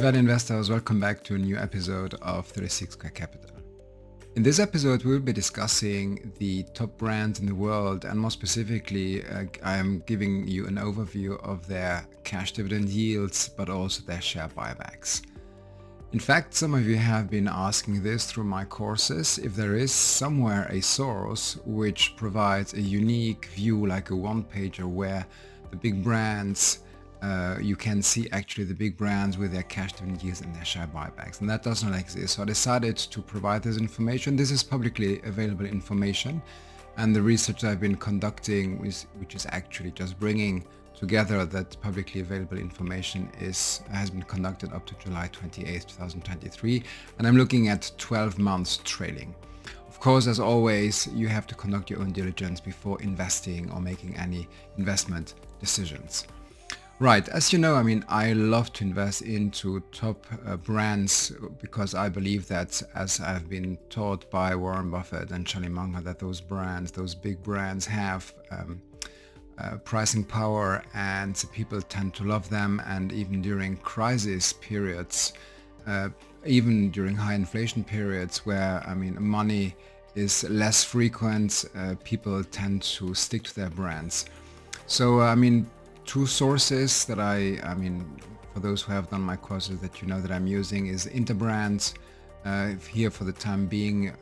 value investors, welcome back to a new episode of 36 Square Capital. In this episode, we will be discussing the top brands in the world, and more specifically, I am giving you an overview of their cash dividend yields, but also their share buybacks. In fact, some of you have been asking this through my courses, if there is somewhere a source which provides a unique view, like a one-pager where the big brands, you can see actually the big brands with their cash dividend yields and their share buybacks, and that does not exist. So I decided to provide this information. This is publicly available information, and the research I've been conducting, which is actually just bringing together that publicly available information, has been conducted up to July 28th, 2023, and I'm looking at 12 months trailing. Of course, as always, you have to conduct your own diligence before investing or making any investment decisions. Right, as you know, I love to invest into top brands because I believe that, as I've been taught by Warren Buffett and Charlie Munger, that those brands, those big brands have pricing power, and people tend to love them. And even during crisis periods, even during high inflation periods where, money is less frequent, people tend to stick to their brands. So, two sources that for those who have done my courses, that you know that I'm using, is Interbrand. Here for the time being,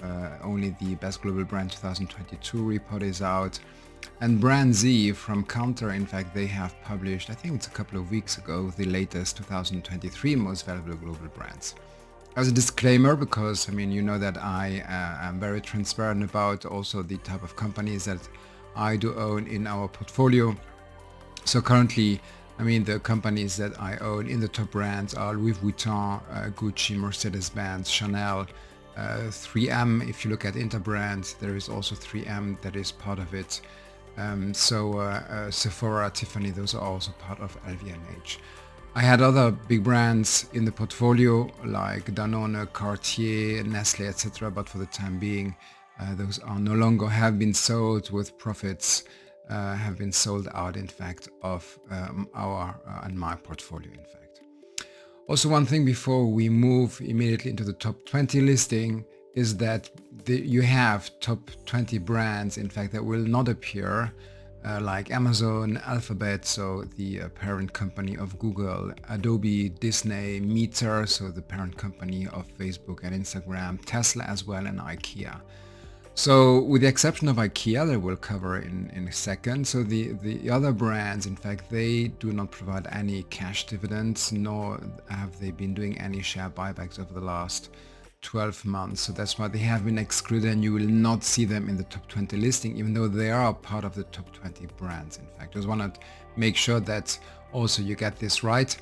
only the Best Global Brand 2022 report is out. And Brand Z from Counter, in fact, they have published, I think it's a couple of weeks ago, the latest 2023 most valuable global brands. As a disclaimer, because you know that I am very transparent about also the type of companies that I do own in our portfolio. So currently, the companies that I own in the top brands are Louis Vuitton, Gucci, Mercedes-Benz, Chanel, 3M. If you look at Interbrand, there is also 3M that is part of it. Sephora, Tiffany, those are also part of LVMH. I had other big brands in the portfolio like Danone, Cartier, Nestle, etc. But for the time being, those are no longer, have been sold with profits. Have been sold out, in fact, of our and my portfolio, in fact. Also, one thing before we move immediately into the top 20 listing is that you have top 20 brands, in fact, that will not appear, like Amazon, Alphabet, so the parent company of Google, Adobe, Disney, Meta, so the parent company of Facebook and Instagram, Tesla as well, and IKEA. So with the exception of IKEA, that we'll cover in a second, so the other brands, in fact, they do not provide any cash dividends, nor have they been doing any share buybacks over the last 12 months. So that's why they have been excluded, and you will not see them in the top 20 listing, even though they are part of the top 20 brands. In fact, just want to make sure that also you get this right.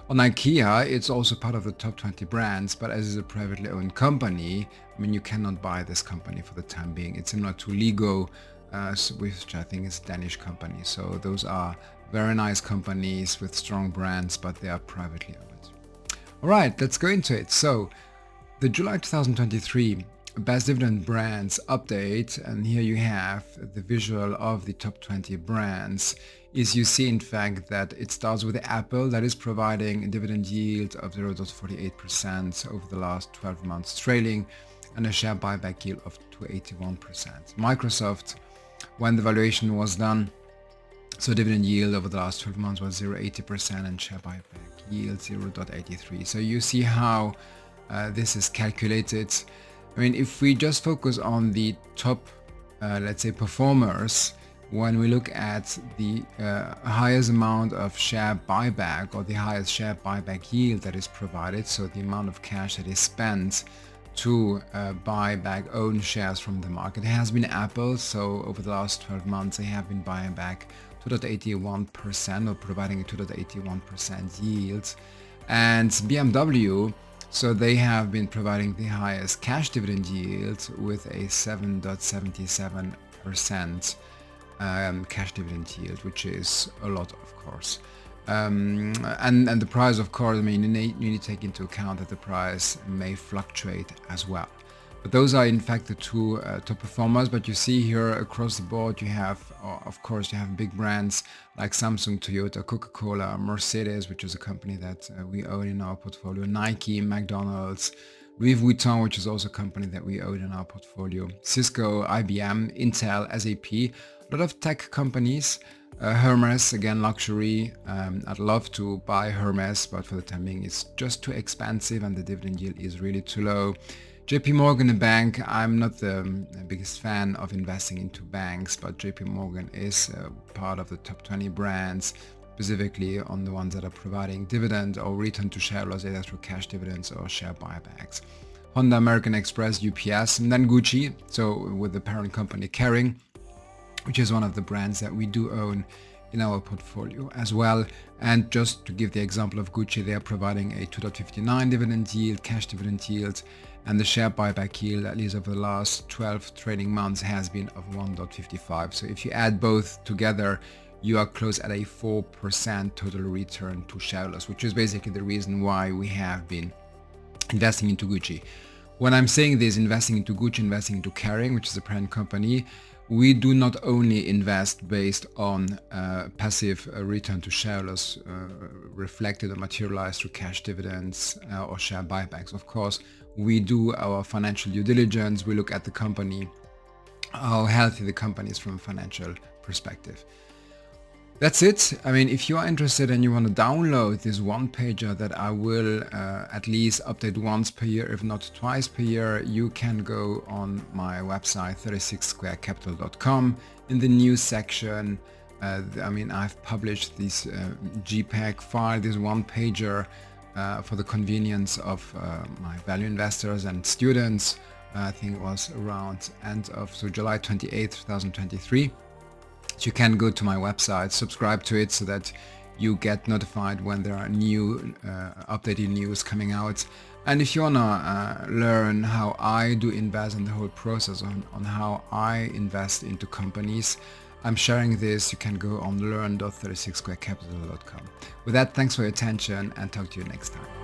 On IKEA, it's also part of the top 20 brands, but as it's a privately owned company, you cannot buy this company for the time being. It's similar to Lego, which I think is a Danish company. So those are very nice companies with strong brands, but they are privately owned. All right, let's go into it. So the July 2023 Best Dividend Brands update, and here you have the visual of the top 20 brands, is you see, in fact, that it starts with Apple, that is providing a dividend yield of 0.48% over the last 12 months trailing, and a share buyback yield of 281%. Microsoft, when the valuation was done, so dividend yield over the last 12 months was 0.80% and share buyback yield 0.83. So you see how this is calculated. If we just focus on the top, let's say, performers, when we look at the highest amount of share buyback, or the highest share buyback yield that is provided, so the amount of cash that is spent to buy back own shares from the market, has been Apple. So over the last 12 months, they have been buying back 2.81%, or providing a 2.81% yield. And BMW, so they have been providing the highest cash dividend yield with a 7.77% cash dividend yield, which is a lot, of course. And the price, of course, you need to take into account that the price may fluctuate as well. But those are in fact the two top performers. But you see here across the board, you have, of course, you have big brands like Samsung, Toyota, Coca-Cola, Mercedes, which is a company that we own in our portfolio, Nike, McDonald's, Louis Vuitton, which is also a company that we own in our portfolio, Cisco, IBM, Intel, SAP, a lot of tech companies. Hermes, again, luxury. I'd love to buy Hermes, but for the time being, it's just too expensive and the dividend yield is really too low. JP Morgan, a bank. I'm not the biggest fan of investing into banks, but JP Morgan is part of the top 20 brands, specifically on the ones that are providing dividend or return to shareholders, either through cash dividends or share buybacks. Honda, American Express, UPS, and then Gucci, so with the parent company Kering, which is one of the brands that we do own in our portfolio as well. And just to give the example of Gucci, they are providing a 2.59 dividend yield, cash dividend yield, and the share buyback yield, at least over the last 12 trading months, has been of 1.55. So if you add both together, you are close at a 4% total return to shareholders, which is basically the reason why we have been investing into Gucci. When I'm saying this, investing into Gucci, investing into Kering, which is a parent company, we do not only invest based on passive return to shareholders reflected or materialized through cash dividends or share buybacks. Of course, we do our financial due diligence. We look at the company, how healthy the company is from a financial perspective. That's it. I mean, if you are interested and you want to download this one pager that I will at least update once per year, if not twice per year, you can go on my website, 36squarecapital.com. In the news section, I've published this JPEG file, this one pager for the convenience of my value investors and students. I think it was around July 28th, 2023. So you can go to my website, subscribe to it so that you get notified when there are new updated news coming out. And if you wanna learn how I do invest in the whole process on how I invest into companies, I'm sharing this. You can go on learn.36squarecapital.com. With that, thanks for your attention and talk to you next time.